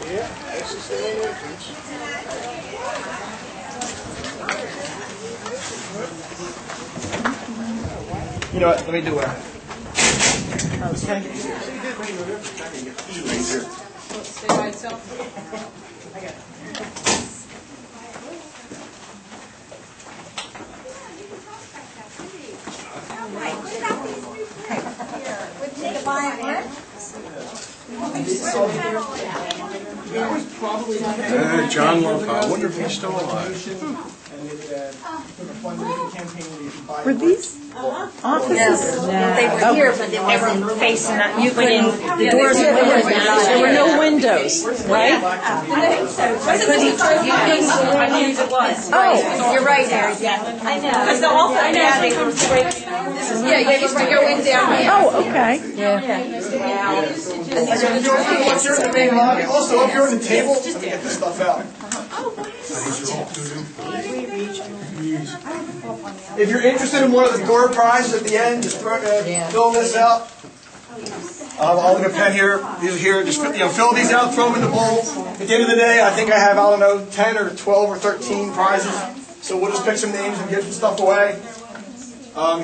Yeah, this is the main entrance. You know what? Let me do a. Stay by itself. I got it. John Lopez. I wonder if he's still alive. Were these offices? They were here, but they weren't facing that. You couldn't. The doors there were no windows, right? I believe it was. Oh, You're right, Harry. Yeah. I know. Because the whole thing, yeah, they come straight. Yeah, you used to go in down here. oh, okay. Also, if you're on the table, let me get this stuff out. If you're interested in one of the door prizes at the end, just fill this out. I'll leave a pen here. These are here. Just fill these out, throw them in the bowl. At the end of the day, I think I have, I don't know, 10 or 12 or 13 prizes. So we'll just pick some names and give some stuff away.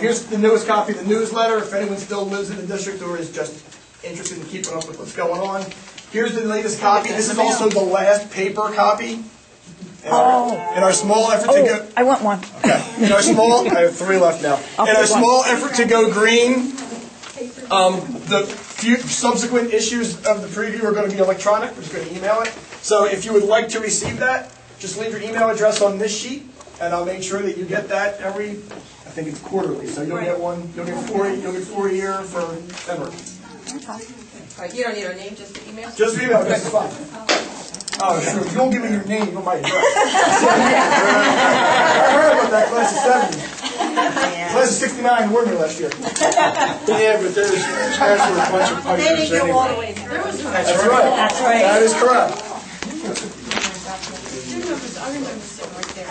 Here's the newest copy of the newsletter. If anyone still lives in the district or is just interested in keeping up with what's going on. Here's the latest copy. This is also the last paper copy. In our small effort to go... I want one. Okay. In our small... I have 3 left now. In our small effort to go green, the few subsequent issues of the preview are going to be electronic. We're just going to email it. So if you would like to receive that, just leave your email address on this sheet, and I'll make sure that you get that every... I think it's quarterly, so you'll get one. You'll get 4 a year for ever. You don't need our name, just the email? Just email address is fine. Oh, sure. You don't give me your name, you know my address. I heard about that class of 70. Class of 69 warned me last year. Yeah, but there's a bunch of pipers. They didn't go all the way through. That's right. That's right. That is correct. I remember sitting right there.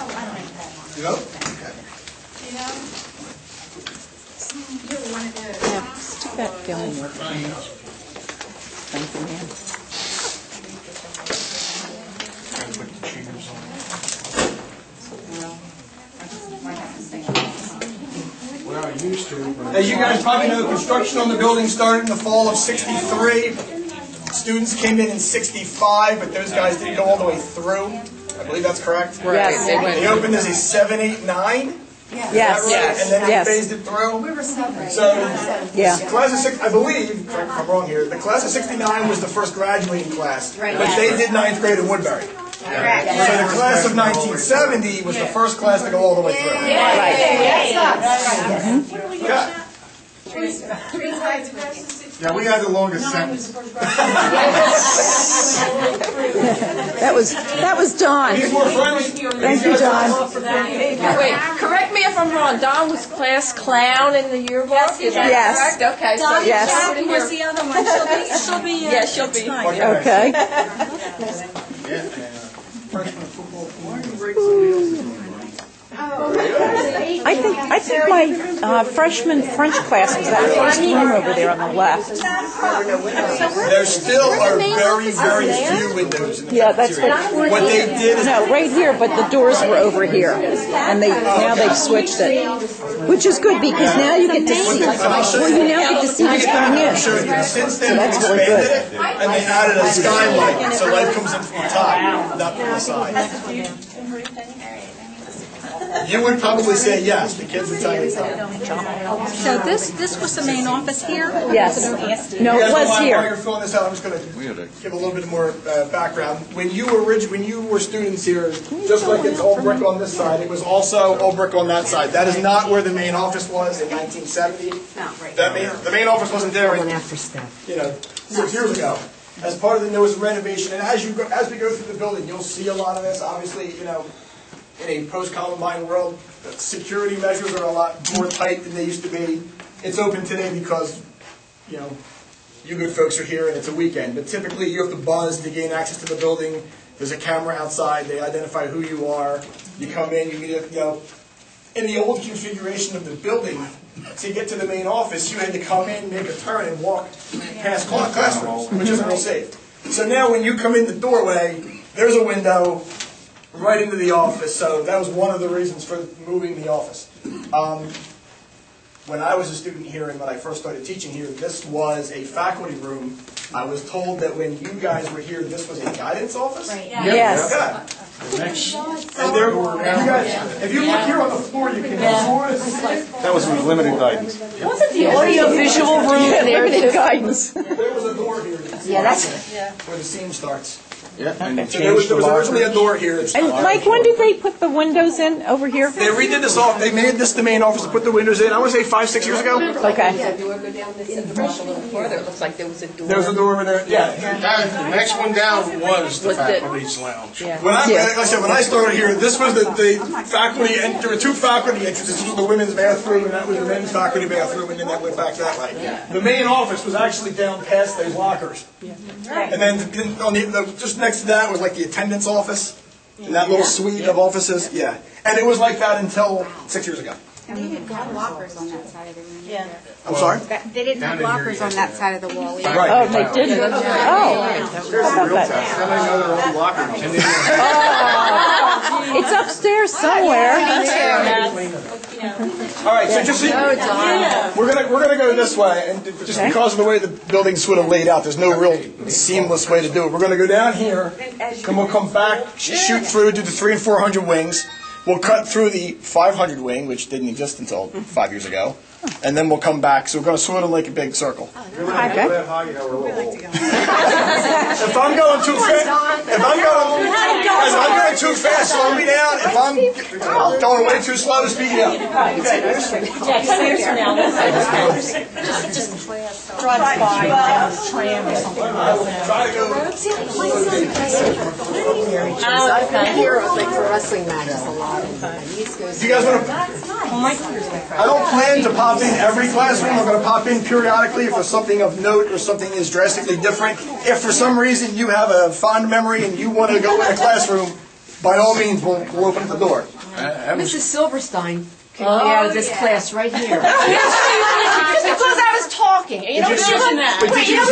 You know? Yeah, stick that filling with me. Thank you, ma'am. Well, I used to. As you guys probably know, construction on the building started in the fall of '63. Students came in '65, but those guys didn't go all the way through. I believe that's correct. Yes. They opened as a 789. Yes. And then Yes. we phased it through. We were separate. So, Yeah. class of I believe, correct me if I'm wrong here, the class of '69 was the first graduating class, Right. but they did 9th grade in Woodbury. Correct. So the class of 1970 was the first class to go all the way through. Right. Yeah. Yeah, we had the longest sentence. That was Don. He's more friendly. Thank you, Don. Wait, correct me if I'm wrong. Don was class clown in the yearbook? Is that Yes. correct? Okay. So Yes. Where's the other one? She'll be. Yeah, she'll be. Okay. Freshman football team. I think my freshman French class was that first room over there on the left. There still are very, very few windows in the Yeah, that's cafeteria. What they did is No, right here, but the doors were over here, and now they've switched it, which is good because now you get to see. Well, you now get to see who's coming in. since then they that's really expanded good. it and they added a skylight, so light comes in from the top, not from the side. You would probably say yes. The kids would tell you so. So this was the main office here? Yes. No, it was While here. you're filling this out, I'm just going to give a little bit more background. When you were students here, just like it's all brick on this side, it was also all brick on that side. That is not where the main office was in 1970. The main office wasn't there in, 6 years ago. As part of the newest renovation, and as we go through the building, you'll see a lot of this. Obviously, in a post-Columbine world, security measures are a lot more tight than they used to be. It's open today because, you good folks are here and it's a weekend. But typically you have to buzz to gain access to the building. There's a camera outside. They identify who you are. You come in, you meet, in the old configuration of the building, to get to the main office, you had to come in, make a turn, and walk past classrooms, which isn't real safe. So now when you come in the doorway, there's a window right into the office, so that was one of the reasons for moving the office. When I was a student here and when I first started teaching here, this was a faculty room. I was told that when you guys were here, this was a guidance office? Right. Yes. Okay. And there, you guys, if you look here on the floor, you can sort of see. That was with limited guidance. Wasn't the audio-visual room there Limited too? guidance. There was a door here. Where the seam starts. Yeah, and they So there was changed the originally a lockers. door here. And Mike, when did they put the windows in over here? They redid this off, they made this the main office, put the windows in, I want to say 5-6 years ago. Okay. Further, it looks like there was a door. There was a door over there, yeah. The next one down was the faculty's lounge. When I, like I said, when I started here, this was the faculty, and there were 2 faculty entrances. This was the women's bathroom, and that was the men's faculty bathroom, and then that went back that way. The main office was actually down past those lockers. And then on just next to that was like the attendance office, and that little suite of offices, yeah. And it was like that until 6 years ago. And they didn't have lockers on that side of the room. Yeah. I'm sorry? They didn't have lockers on that side of the wall either. Right. Oh, they did? Oh. How about that? It's upstairs somewhere. All right, so just so we're gonna go this way, and just because of the way the building's sort of laid out, there's no real seamless way to do it. We're gonna go down here, then we'll come back, shoot through, do the 300 and 400 wings. We'll cut through the 500 wing, which didn't exist until 5 years ago, and then we'll come back. So we're gonna sort of like a big circle. Okay. If I'm going too fast, if I'm going too fast, slow me down. If I'm going way too slow, speed it up. Drive by tram or something. Try to go. Do you guys want to? I don't plan to pop in every classroom. I'm going to pop in periodically if there's something of note or something is drastically different. If for some reason you have a fond memory and you want to go in a classroom, by all means, we'll open the door. Mrs. Silverstein kicked me out of this class right here. Just because I was talking. You know what she wanted me to do? You know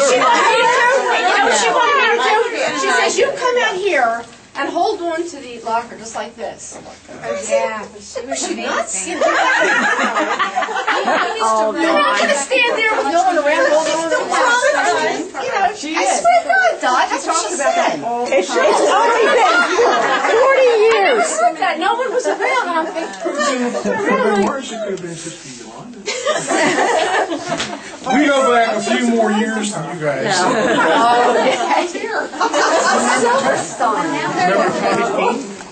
what she wanted me to do? She says, you come out here and hold on to the locker just like this. Yeah. Was she nuts? amazing. I'm not going to stand there with no one around holding on to the locker. I swear to God, Dot, that's what she said. It's only been 40 years. I heard that. No one was around, and I'm thinking, We go back a few more years than you guys.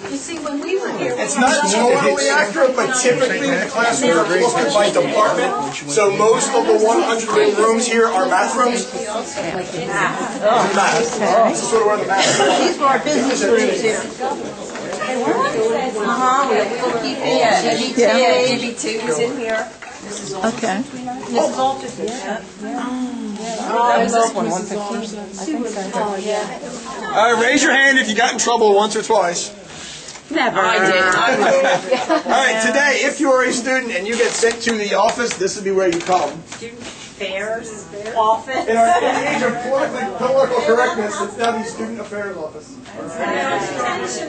You see, when we were here, It's not totally accurate, but typically the classrooms are posted by department. So most of the 100 rooms here are math rooms. Math. This is sort of where the math is. These were our business rooms here. Pt2 is in here. Okay. Raise your hand if you got in trouble once or twice. Never. I did. All right, today, if you're a student and you get sent to the office, this would be where you come. Fairs, office. In the age of political correctness, it's now the Student Affairs Office.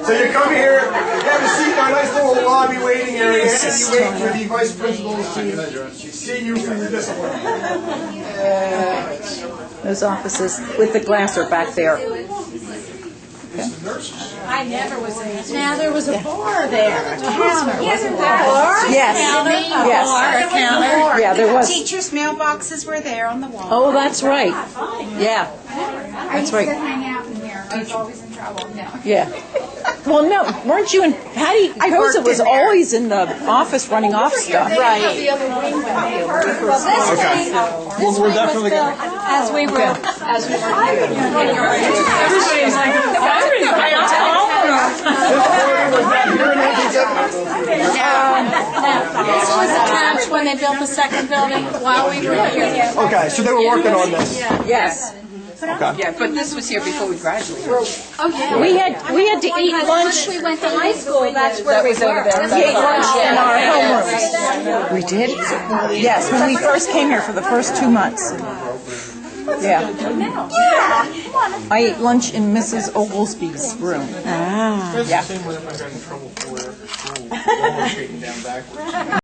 So you come here, you have a seat in our nice little lobby waiting area, and you wait for the vice principals to see you for your discipline. Those offices with the glass are back there. I never was in this. Now, there was a bar there. Yes. Yes. Yeah, there was. Teachers' mailboxes were there on the wall. Oh, that's right. Yeah. I used to hang out in there. I was always in trouble. No. Yeah. Well, no, weren't you and Patty Koza was always in the office running off stuff. Right. The other wing went there. Okay. Well, we're definitely going to... As we were here. Everybody's like, this was attached when they built the second building while we were here. Okay, so they were working on this. Yes. Yeah, but this was here before we graduated. We had to eat lunch. We went to high school, that's where we were. We ate lunch in our homerooms. We did? Yes, when we first came here for the first 2 months. Yeah. I ate lunch in Mrs. Oglesby's room. That's the same one if I got in trouble for after school. Roller skating down backwards.